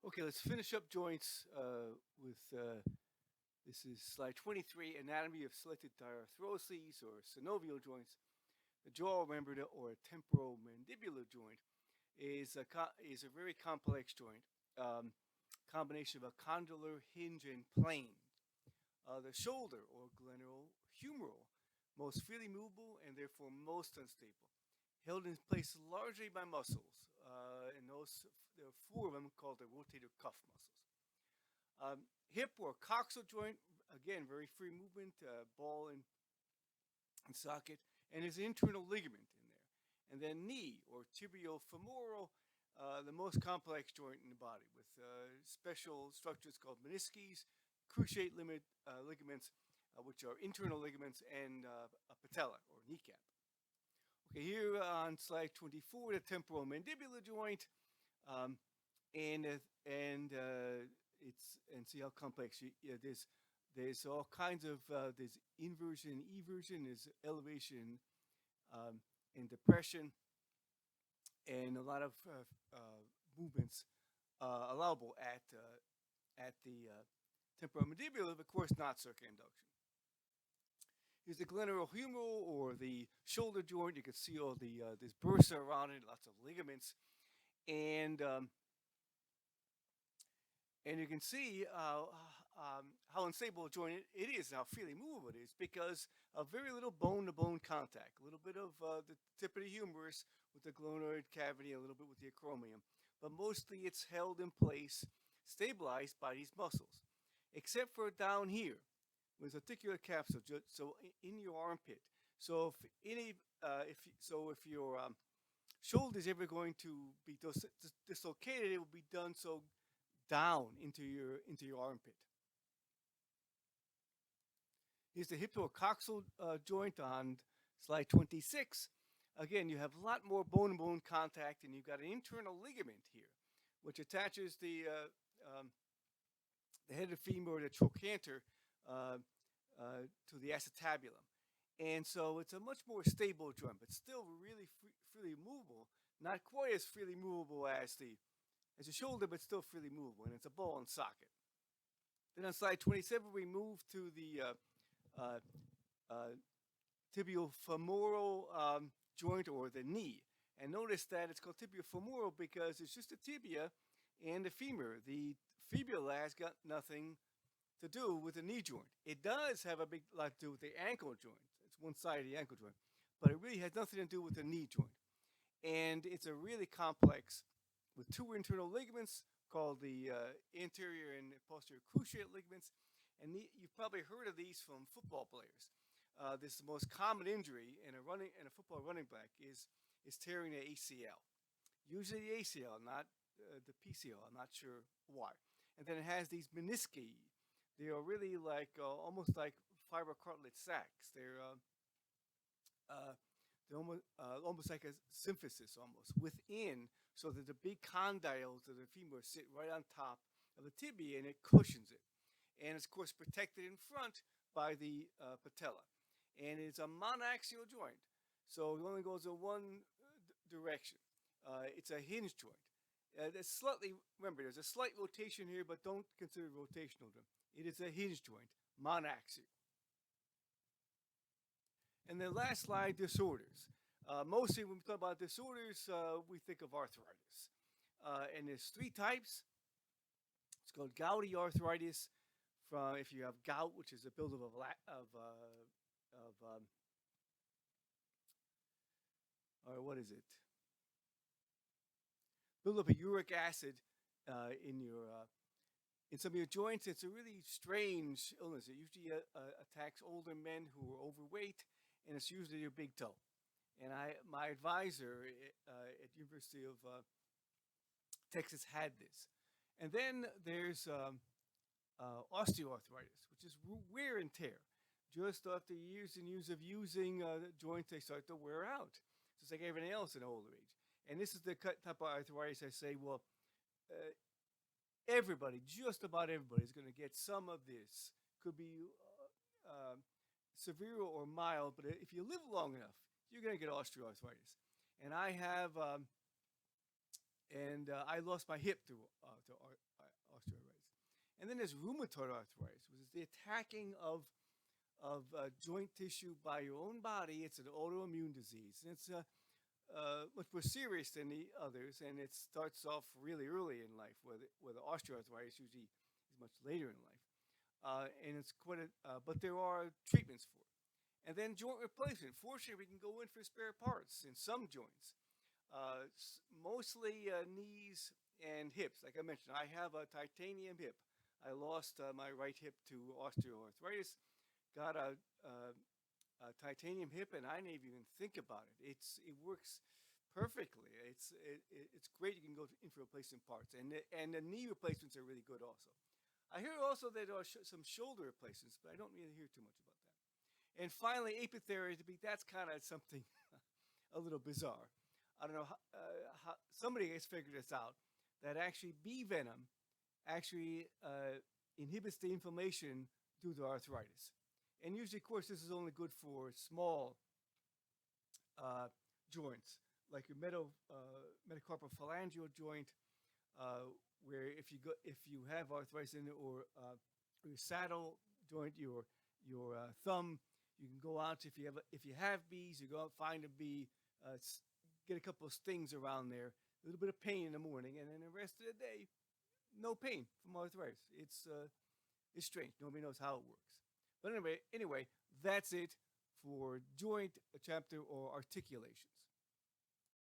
Okay, let's finish up joints with this is slide 23, anatomy of selected diarthroses or synovial joints. The jaw membrana or temporomandibular joint is a very complex joint, combination of a condylar hinge and plane. The shoulder or glenohumeral, most freely movable and therefore most unstable, held in place largely by muscles, and there are four of them called the rotator cuff muscles. Hip or coxal joint, again, very free movement, ball and socket, and there's an internal ligament in there. And then knee or tibiofemoral, the most complex joint in the body with special structures called menisces, cruciate ligaments, which are internal ligaments, and a patella or kneecap. Okay, here on slide 24, the temporomandibular joint, um, and it's and see how complex. There's all kinds of there's inversion, eversion, there's elevation um, and depression, and a lot of movements allowable at the temporomandibular, of course, not circumduction. Here's the glenohumeral or the shoulder joint. You can see all the there's bursa around it, lots of ligaments, and um, and you can see how unstable a joint it is and how freely movable it is because of very little bone-to-bone contact. A little bit of the tip of the humerus with the glenoid cavity, a little bit with the acromion, but mostly it's held in place, stabilized by these muscles, except for down here with articular capsule, so in your armpit. So if your shoulder is ever going to be dislocated, it will be done so down into your armpit. Here's the hippocoxal joint on slide 26. Again, you have a lot more bone-to-bone contact, and you've got an internal ligament here, which attaches the head of the femur, the trochanter, uh, to the acetabulum. And so it's a much more stable joint, but still really freely movable. Not quite as freely movable as the shoulder, but still freely movable, and it's a ball and socket. Then on slide 27, we move to the uh, uh, tibiofemoral joint or the knee. And notice that it's called tibiofemoral because it's just the tibia and the femur. The fibula has got nothing to do with the knee joint. It does have a big lot to do with the ankle joint. It's one side of the ankle joint, but it really has nothing to do with the knee joint. And it's a really complex with two internal ligaments called the anterior and posterior cruciate ligaments. And you've probably heard of these from football players. This is the most common injury in a football running back is tearing the ACL. Usually the ACL, not the PCL. I'm not sure why. And then it has these menisci. They are really like almost like fibrocartilage sacs. Uh, they're almost like a symphysis almost within, so that the big condyles of the femur sit right on top of the tibia and it cushions it. And it's, of course, protected in front by the patella. And it's a monaxial joint, so it only goes in one direction. It's a hinge joint. Remember, there's a slight rotation here, but don't consider it rotational. It is a hinge joint, monaxial. And the last slide, disorders. Mostly when we talk about disorders, we think of arthritis. And there's three types. It's called gouty arthritis. From if you have gout, which is a buildup of or what is it? Buildup of uric acid in your in some of your joints. It's a really strange illness. It usually attacks older men who are overweight, and it's usually your big toe. And my advisor at University of Texas had this. And then there's osteoarthritis, which is wear and tear. Just after years and years of using the joints, they start to wear out, just like everything else in older age. And this is the type of arthritis I say, well, everybody, just about everybody, is going to get some of this. Could be severe or mild, but if you live long enough, you're going to get osteoarthritis. And I have, and I lost my hip to osteoarthritis. And then there's rheumatoid arthritis, which is the attacking of joint tissue by your own body. It's an autoimmune disease. And it's much more serious than the others, and it starts off really early in life, where the osteoarthritis usually is much later in life. And it's quite but there are treatments for it. And then joint replacement. Fortunately, we can go in for spare parts in some joints, mostly knees and hips. Like I mentioned, I have a titanium hip. I lost my right hip to osteoarthritis, got a titanium hip, and I didn't even think about it. It works perfectly. It's great. You can go in for replacement parts, and the knee replacements are really good also. I hear also that there are some shoulder replacements, but I don't really hear too much about that. And finally, apitherapy. That's kind of something a little bizarre. I don't know how somebody has figured this out. That actually bee venom actually inhibits the inflammation due to arthritis. And usually, of course, this is only good for small joints, like your metacarpal phalangeal joint, where if you have arthritis in it, or your saddle joint, your thumb, you can go out if you have bees, you go out, find a bee, get a couple of stings around there, a little bit of pain in the morning, and then the rest of the day, no pain from arthritis. It's strange. Nobody knows how it works. But anyway, that's it for joint chapter or articulations.